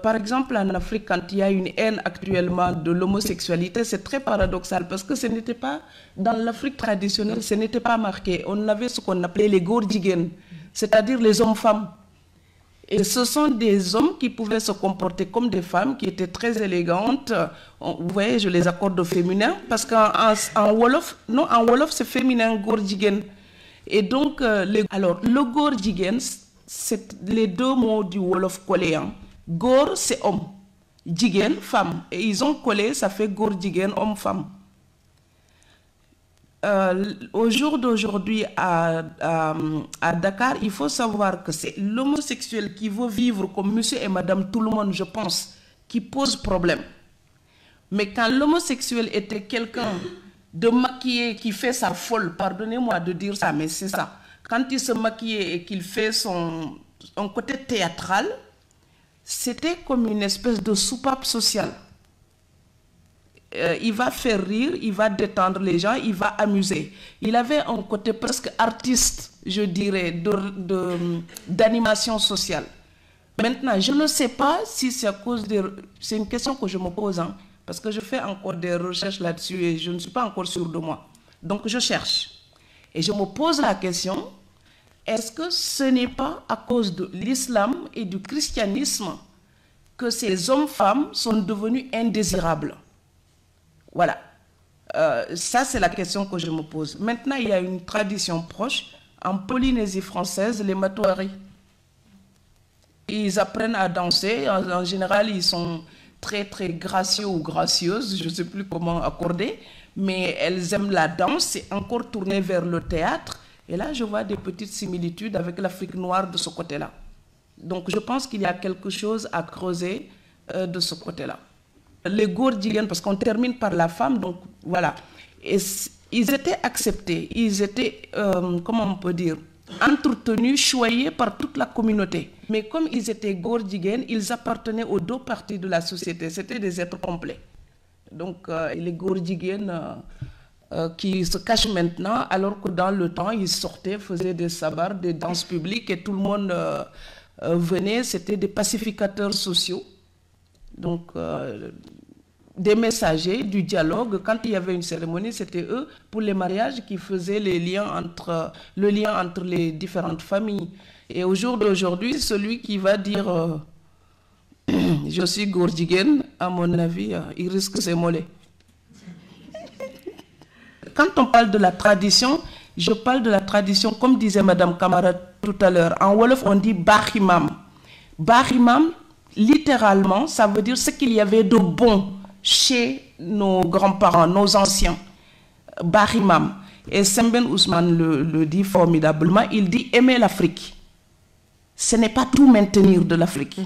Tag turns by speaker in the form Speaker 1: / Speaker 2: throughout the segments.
Speaker 1: Par exemple, en Afrique, quand il y a une haine actuellement de l'homosexualité, c'est très paradoxal parce que ce n'était pas, dans l'Afrique traditionnelle, ce n'était pas marqué. On avait ce qu'on appelait les gordigen, c'est-à-dire les hommes-femmes. Et ce sont des hommes qui pouvaient se comporter comme des femmes, qui étaient très élégantes. Vous voyez, je les accorde au féminin, parce qu'en Wolof, non, en Wolof, c'est féminin, gordigen. Et donc, alors, le gordigen, c'est les deux mots du Wolof collés. Hein. Gor, c'est homme. Jigen, femme. Et ils ont collé, ça fait gordigen, homme-femme. Au jour d'aujourd'hui à Dakar, il faut savoir que c'est l'homosexuel qui veut vivre comme monsieur et madame tout le monde, je pense, qui pose problème. Mais quand l'homosexuel était quelqu'un de maquillé qui fait sa folle, pardonnez-moi de dire ça, mais c'est ça. Quand il se maquillait et qu'il fait un côté théâtral, c'était comme une espèce de soupape sociale. Il va faire rire, il va détendre les gens, il va amuser. Il avait un côté presque artiste, je dirais, d'animation sociale. Maintenant, je ne sais pas si c'est à cause des... C'est une question que je me pose, hein, parce que je fais encore des recherches là-dessus et je ne suis pas encore sûre de moi. Donc, je cherche. Et je me pose la question, est-ce que ce n'est pas à cause de l'islam et du christianisme que ces hommes-femmes sont devenus indésirables? Voilà. Ça, c'est la question que je me pose. Maintenant, il y a une tradition proche. En Polynésie française, les Matuari. Ils apprennent à danser. En général, ils sont très, très gracieux ou gracieuses. Je ne sais plus comment accorder. Mais elles aiment la danse. C'est encore tourné vers le théâtre. Et là, je vois des petites similitudes avec l'Afrique noire de ce côté-là. Donc, je pense qu'il y a quelque chose à creuser de ce côté-là. Les gordiens, parce qu'on termine par la femme, donc voilà. Et ils étaient acceptés, ils étaient, comment on peut dire, entretenus, choyés par toute la communauté. Mais comme ils étaient gordiens, ils appartenaient aux deux parties de la société, c'était des êtres complets. Donc les gordiens qui se cachent maintenant, alors que dans le temps, ils sortaient, faisaient des sabbats, des danses publiques et tout le monde venait, c'était des pacificateurs sociaux. Donc, des messagers, du dialogue. Quand il y avait une cérémonie, c'était eux, pour les mariages, qui faisaient le lien entre les différentes familles. Et au jour d'aujourd'hui, celui qui va dire je suis gordigen, à mon avis, il risque ses mollets. Quand on parle de la tradition, je parle de la tradition, comme disait Madame Camara tout à l'heure. En Wolof, on dit Bahimam. Bahimam, littéralement, ça veut dire ce qu'il y avait de bon chez nos grands-parents, nos anciens. Bahimam. Et Semben Ousmane le dit formidablement, il dit aimer l'Afrique. Ce n'est pas tout maintenir de l'Afrique.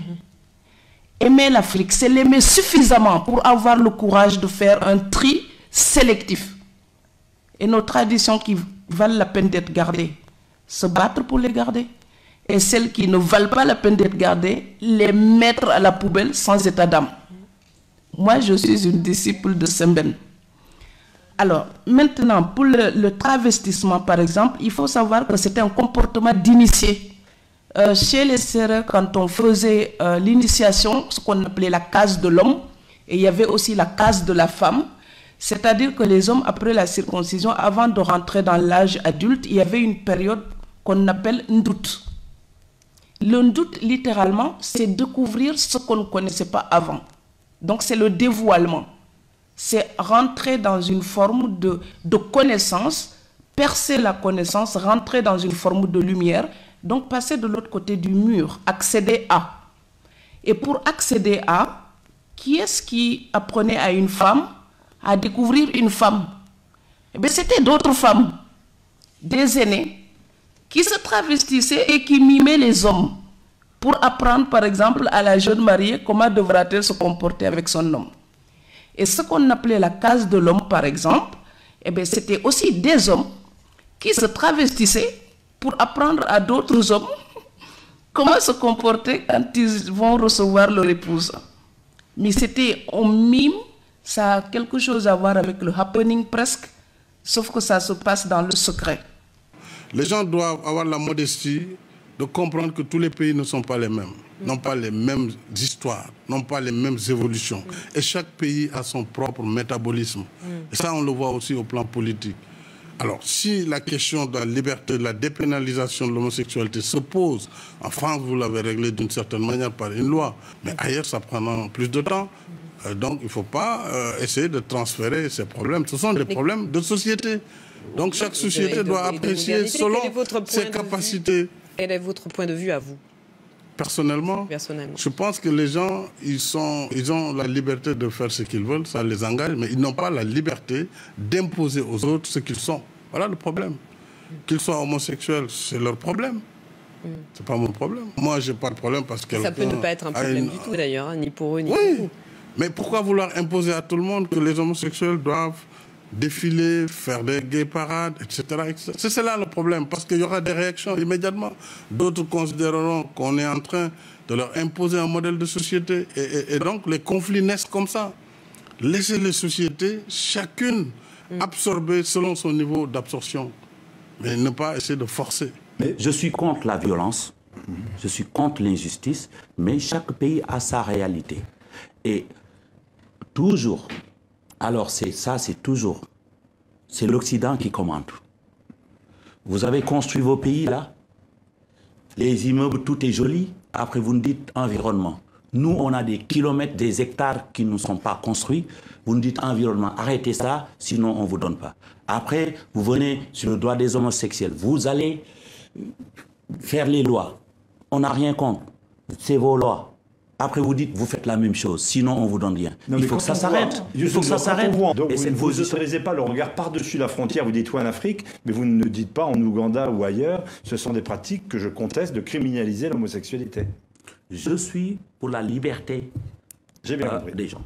Speaker 1: Aimer l'Afrique, c'est l'aimer suffisamment pour avoir le courage de faire un tri sélectif. Et nos traditions qui valent la peine d'être gardées, se battre pour les garder. Et celles qui ne valent pas la peine d'être gardées, les mettre à la poubelle sans état d'âme. Moi, je suis une disciple de Semben. Alors, maintenant, pour le travestissement, par exemple, il faut savoir que c'était un comportement d'initié. Chez les Sérères, quand on faisait l'initiation, ce qu'on appelait la case de l'homme, et il y avait aussi la case de la femme, c'est-à-dire que les hommes, après la circoncision, avant de rentrer dans l'âge adulte, il y avait une période qu'on appelle ndout. Le ndout, littéralement, c'est découvrir ce qu'on ne connaissait pas avant. Donc, c'est le dévoilement. C'est rentrer dans une forme de connaissance, percer la connaissance, rentrer dans une forme de lumière, donc passer de l'autre côté du mur, accéder à. Et pour accéder à, qui est-ce qui apprenait à une femme à découvrir une femme? Eh bien, c'était d'autres femmes, des aînés, qui se travestissaient et qui mimaient les hommes pour apprendre, par exemple, à la jeune mariée comment devra-t-elle se comporter avec son homme. Et ce qu'on appelait la case de l'homme, par exemple, eh bien, c'était aussi des hommes qui se travestissaient pour apprendre à d'autres hommes comment se comporter quand ils vont recevoir leur épouse. Mais c'était un mime, ça a quelque chose à voir avec le happening presque, sauf que ça se passe dans le secret.
Speaker 2: Les gens doivent avoir la modestie de comprendre que tous les pays ne sont pas les mêmes, n'ont pas les mêmes histoires, n'ont pas les mêmes évolutions. Et chaque pays a son propre métabolisme. Et ça, on le voit aussi au plan politique. Alors, si la question de la liberté, de la dépénalisation de l'homosexualité se pose, en France, vous l'avez réglé d'une certaine manière par une loi, mais ailleurs, ça prendra plus de temps. Donc, il ne faut pas essayer de transférer ces problèmes. Ce sont des problèmes de société. Donc, chaque société doit apprécier selon ses capacités.
Speaker 3: Quel est votre point de vue à vous?
Speaker 2: Personnellement, je pense que les gens, ils ont la liberté de faire ce qu'ils veulent, ça les engage, mais ils n'ont pas la liberté d'imposer aux autres ce qu'ils sont. Voilà le problème. Qu'ils soient homosexuels, c'est leur problème. C'est pas mon problème. Moi, j'ai pas de problème parce que...
Speaker 3: Ça peut ne pas être un problème du tout d'ailleurs, hein, ni pour eux, ni
Speaker 2: pour
Speaker 3: vous.
Speaker 2: Mais pourquoi vouloir imposer à tout le monde que les homosexuels doivent défiler, faire des gays parades, etc. C'est cela le problème, parce qu'il y aura des réactions immédiatement. D'autres considéreront qu'on est en train de leur imposer un modèle de société. Et donc, les conflits naissent comme ça. Laisser les sociétés, chacune, absorber selon son niveau d'absorption. Mais ne pas essayer de forcer.
Speaker 4: Mais je suis contre la violence, je suis contre l'injustice, mais chaque pays a sa réalité. Et toujours... Alors, c'est toujours, c'est l'Occident qui commande. Vous avez construit vos pays, là, les immeubles, tout est joli, après vous nous dites environnement. Nous, on a des kilomètres, des hectares qui ne sont pas construits, vous nous dites environnement, arrêtez ça, sinon on ne vous donne pas. Après, vous venez sur le droit des homosexuels, vous allez faire les lois, on n'a rien contre, c'est vos lois. Après, vous dites, vous faites la même chose, sinon on ne vous donne rien.
Speaker 5: Non,
Speaker 4: il faut que ça s'arrête. Il faut que ça s'arrête.
Speaker 5: Donc, vous n'autorisez pas le regard par-dessus la frontière, vous dites oui en Afrique, mais vous ne dites pas en Ouganda ou ailleurs, ce sont des pratiques que je conteste de criminaliser l'homosexualité.
Speaker 4: Je suis pour la liberté des gens.